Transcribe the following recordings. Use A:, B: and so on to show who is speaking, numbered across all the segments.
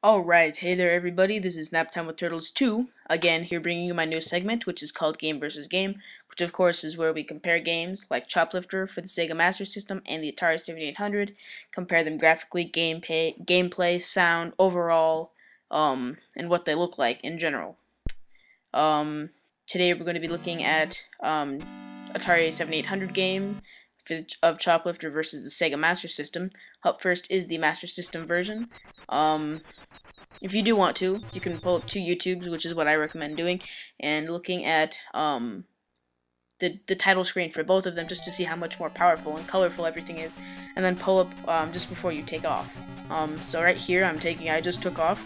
A: Alright, hey there everybody, this is Naptime with Turtles 2, again here bringing you my new segment which is called Game vs. Game, which of course is where we compare games like Choplifter for the Sega Master System and the Atari 7800, compare them graphically, gameplay, sound, overall, and what they look like in general. Today we're going to be looking at Atari 7800 game of Choplifter versus the Sega Master System. Up first is the Master System version. If you do want to, you can pull up two YouTubes, which is what I recommend doing, and looking at the title screen for both of them just to see how much more powerful and colorful everything is, and then pull up just before you take off. So right here, I just took off.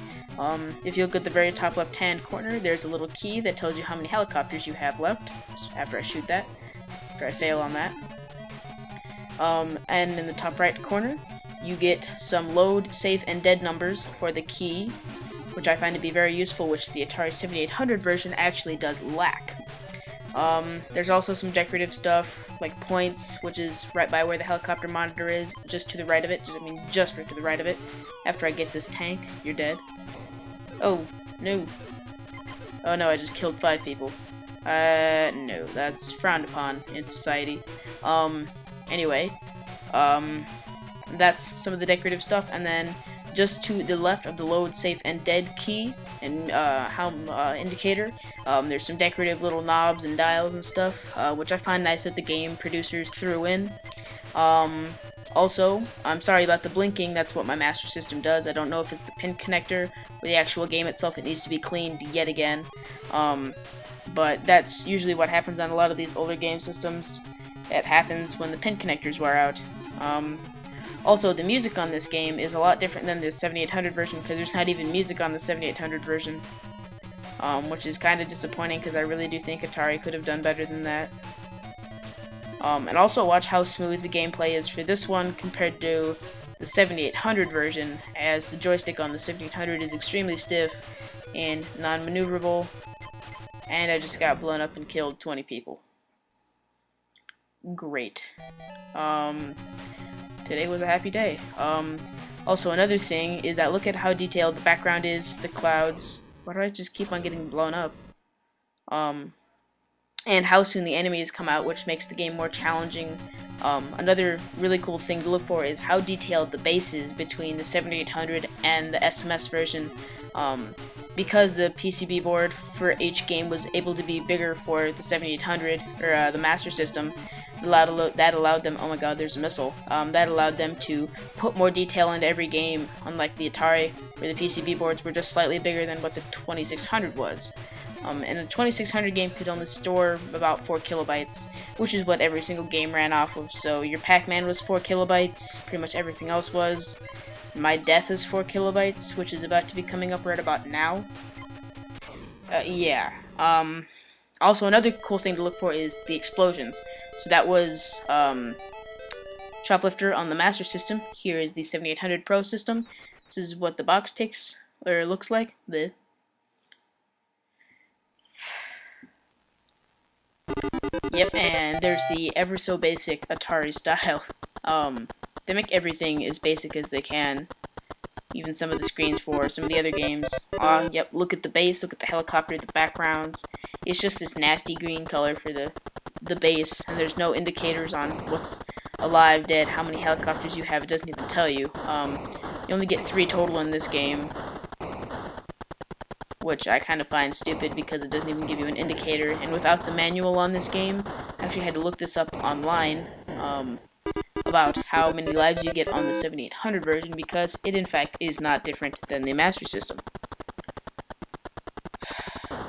A: If you look at the very top left-hand corner, there's a little key that tells you how many helicopters you have left, after I shoot that, after I fail on that. And in the top right corner, you get some load, safe, and dead numbers for the key, which I find to be very useful, which the Atari 7800 version actually does lack. There's also some decorative stuff, like points, which is right by where the helicopter monitor is, just to the right of it, just right to the right of it. After I get this tank, you're dead. Oh, no. Oh no, I just killed 5 people. No, that's frowned upon in society. Anyway, that's some of the decorative stuff, and then just to the left of the load, safe, and dead key and indicator, there's some decorative little knobs and dials and stuff, which I find nice that the game producers threw in. Also, I'm sorry about the blinking, that's what my Master System does. I don't know if it's the pin connector or the actual game itself. It needs to be cleaned yet again. But that's usually what happens on a lot of these older game systems. It happens when the pin connectors wear out. Also, the music on this game is a lot different than the 7800 version, because there's not even music on the 7800 version, which is kind of disappointing, because I really do think Atari could have done better than that. And also watch how smooth the gameplay is for this one compared to the 7800 version, as the joystick on the 7800 is extremely stiff and non-maneuverable, and I just got blown up and killed 20 people. Great. Today was a happy day. Also, another thing is that look at how detailed the background is, the clouds. Why do I just keep on getting blown up? And how soon the enemies come out, which makes the game more challenging. Another really cool thing to look for is how detailed the base is between the 7800 and the SMS version. Because the PCB board for each game was able to be bigger for the 7800, or the Master System, that allowed them, oh my god, there's a missile, that allowed them to put more detail into every game, unlike the Atari, where the PCB boards were just slightly bigger than what the 2600 was. And the 2600 game could only store about 4 kilobytes, which is what every single game ran off of. So your Pac-Man was 4 kilobytes, pretty much everything else was. My death is 4 kilobytes, which is about to be coming up right about now. Yeah. Also, another cool thing to look for is the explosions. So that was Choplifter on the Master System. Here is the 7800 Pro system. This is what the box takes or looks like. Yep, and there's the ever so basic Atari style. They make everything as basic as they can. Even some of the screens for some of the other games. Yep, look at the base, look at the helicopter, the backgrounds. It's just this nasty green color for the base, and there's no indicators on what's alive, dead, how many helicopters you have. It doesn't even tell you. You only get 3 total in this game, which I kind of find stupid because it doesn't even give you an indicator. And without the manual on this game, I actually had to look this up online, about how many lives you get on the 7800 version, because it in fact is not different than the Master System.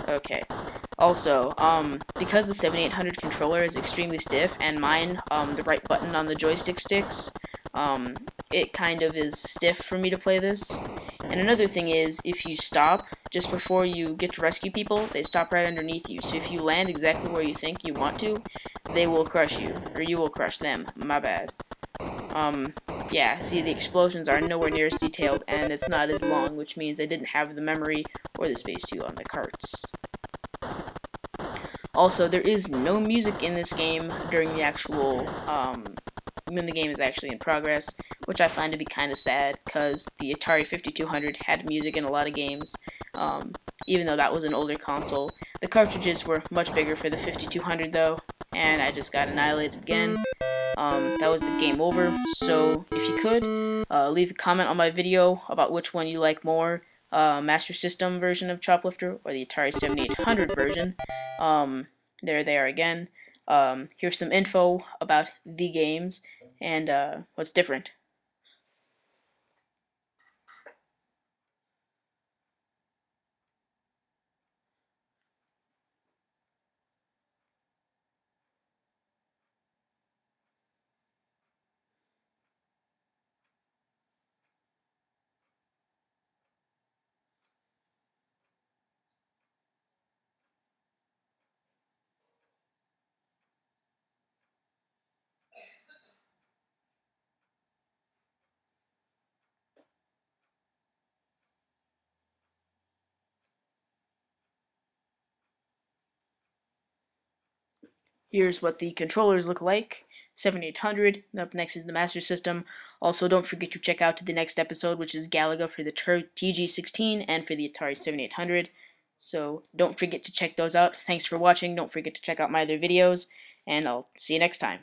A: Okay. Also, because the 7800 controller is extremely stiff, and mine, the right button on the joystick sticks, it kind of is stiff for me to play this. And another thing is, if you stop just before you get to rescue people, they stop right underneath you. So if you land exactly where you think you want to, they will crush you, or you will crush them. My bad. Yeah, see, the explosions are nowhere near as detailed, and it's not as long, which means I didn't have the memory or the space to on the carts. Also, there is no music in this game during the actual, when the game is actually in progress, which I find to be kind of sad because the Atari 5200 had music in a lot of games, even though that was an older console. The cartridges were much bigger for the 5200 though, and I just got annihilated again. That was the game over. So if you could, leave a comment on my video about which one you like more, Master System version of Choplifter or the Atari 7800 version. There they are again. Here's some info about the games and what's different. Here's what the controllers look like. 7800. Up next is the Master System. Also, don't forget to check out the next episode, which is Galaga for the TG16 and for the Atari 7800. So don't forget to check those out. Thanks for watching. Don't forget to check out my other videos, and I'll see you next time.